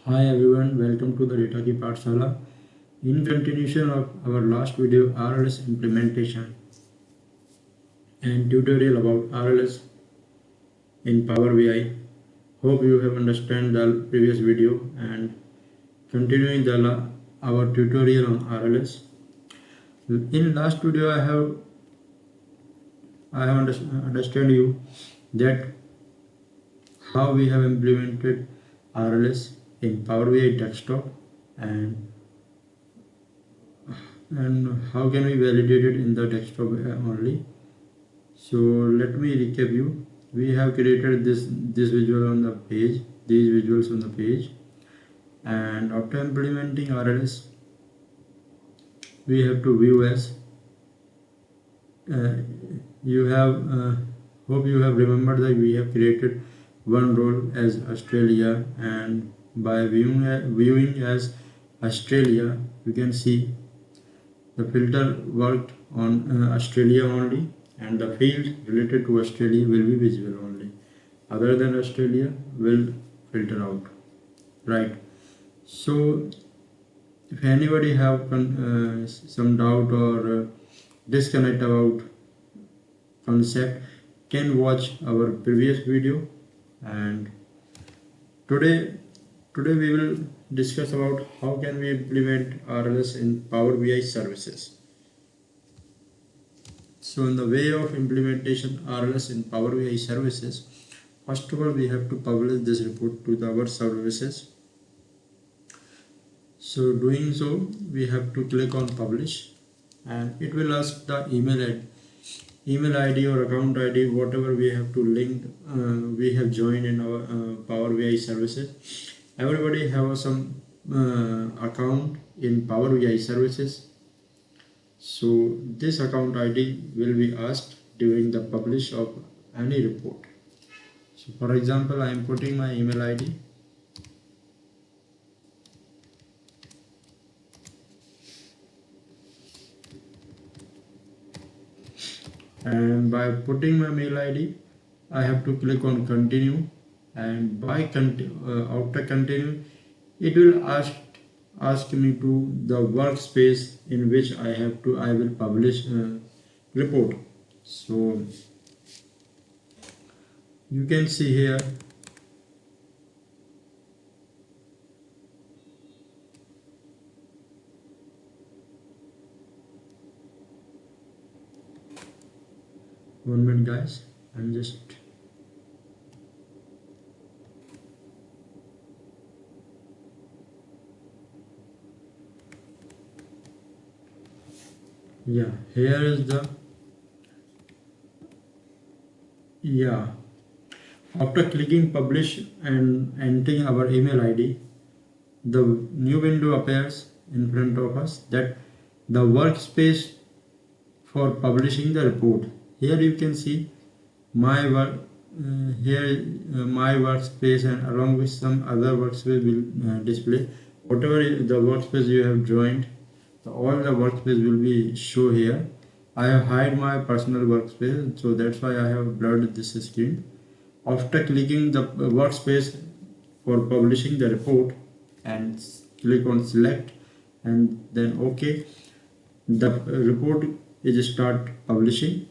Hi everyone, welcome to the Data Ki Pathshala. In continuation of our last video, RLS implementation and tutorial about RLS in Power BI. Hope you have understand the previous video and continuing our tutorial on RLS. In last video, I have understand you that how we have implemented RLS in Power BI desktop and how can we validate it in the desktop only. So let me recap you. We have created this visual on the page, these visuals on the page, and after implementing RLS we have to view as you have hope you have remembered that we have created one role as Australia, and by viewing as Australia you can see the filter worked on Australia only, and the field related to Australia will be visible only. Other than Australia will filter out, right? So if anybody have some doubt or disconnect about concept, can watch our previous video. And today we will discuss about how can we implement RLS in Power BI services. So in the way of implementation RLS in Power BI services, first of all we have to publish this report to our services. So doing so, we have to click on publish, and it will ask the email ID or account ID, whatever we have to link, we have joined in our Power BI services. Everybody have some account in Power BI services. So this account ID will be asked during the publish of any report. So for example, I am putting my email ID. And by putting my mail ID, I have to click on continue, and by after continue, it will ask me to the workspace in which I will publish report. So you can see here one minute guys, I'm just here is the after clicking publish and entering our email ID, the new window appears in front of us, that the workspace for publishing the report. Here you can see my work my workspace, and along with some other workspace will display whatever the workspace you have joined. All the workspace will be show here. I have hide my personal workspace, so that's why I have blurred this screen. After clicking the workspace for publishing the report and click on select and then OK, the report is start publishing.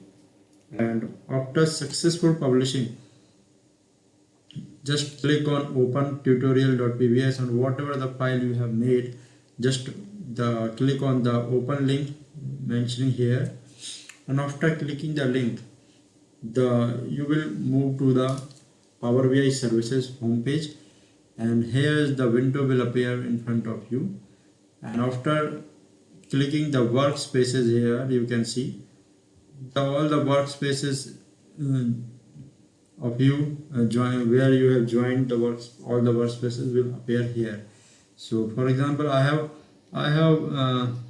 And after successful publishing, just click on open tutorial.pbs, and whatever the file you have made, just click on the open link mentioning here, and after clicking the link, you will move to the Power BI services homepage, and here is the window will appear in front of you. And after clicking the workspaces here, you can see all the workspaces of you where you have joined the all the workspaces will appear here. So for example, I have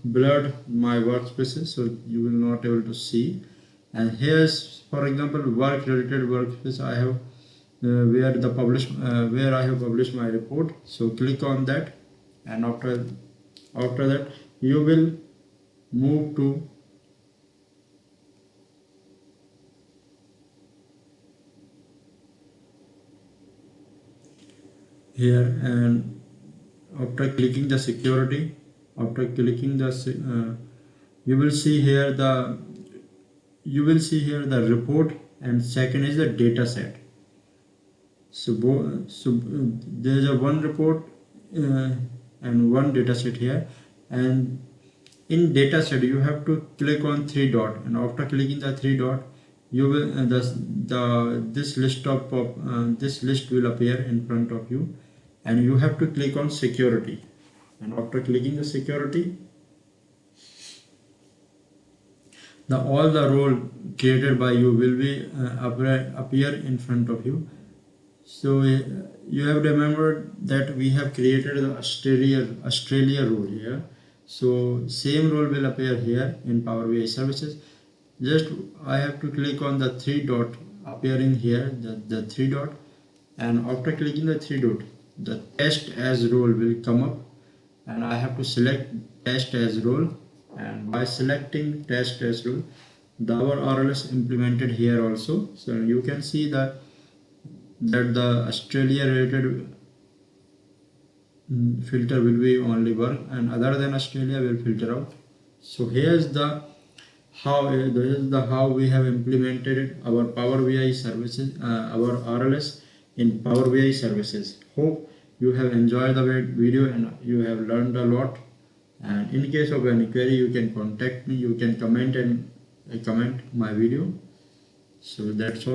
blurred my workspaces, so you will not able to see. And here's, for example, work related workspace I have where I have published my report. So click on that, and after that you will move to here, and after clicking the security, after clicking the you will see here the report, and second is the data set. So there is a one report and one data set here, and in data set you have to click on three dot, and after clicking the three dot you will this list will appear in front of you, and you have to click on security, and after clicking the security, all the role created by you will be appear in front of you. So you have remembered that we have created the Australia role here. So same role will appear here in Power BI services. Just I have to click on the three dot appearing here, the three dot, and after clicking the three dot, the test as role will come up, and I have to select test as role, and by selecting test as role, our RLS implemented here also. So you can see that the Australia related filter will be only work, and other than Australia will filter out. So here's the how we have implemented our Power BI services, our RLS in Power BI services. Hope you have enjoyed the video and you have learned a lot. And in case of any query, you can contact me. You can comment my video. So that's all.